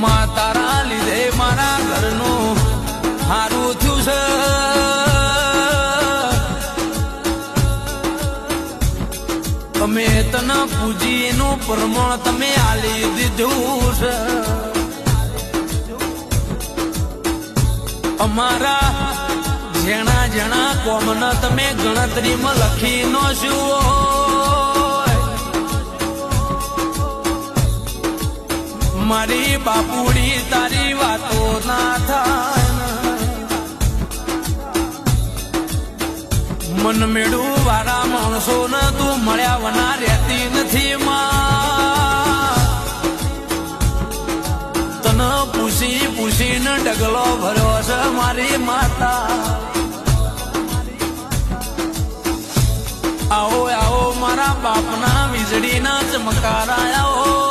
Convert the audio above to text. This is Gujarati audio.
માં તારા લીધે મારા ઘરનું હારું થયું છે. અમે તને પૂજી એનું પ્રમાણ તમે આલી દીધું છે. અમારા જેણા જેણા કોમના તમે ગણતરીમાં લખી નો શું. મારી બાપુડી તારી વાતો ના થાય. મન મેળું વાળા માણસો ને તું મળ્યા વના રહેતી નથી માં. તને પૂછી પૂછીને ડગલો ભર્યો છે મારી માતા. આવો આવો મારા બાપના વીજળીના ચમકારા આવો.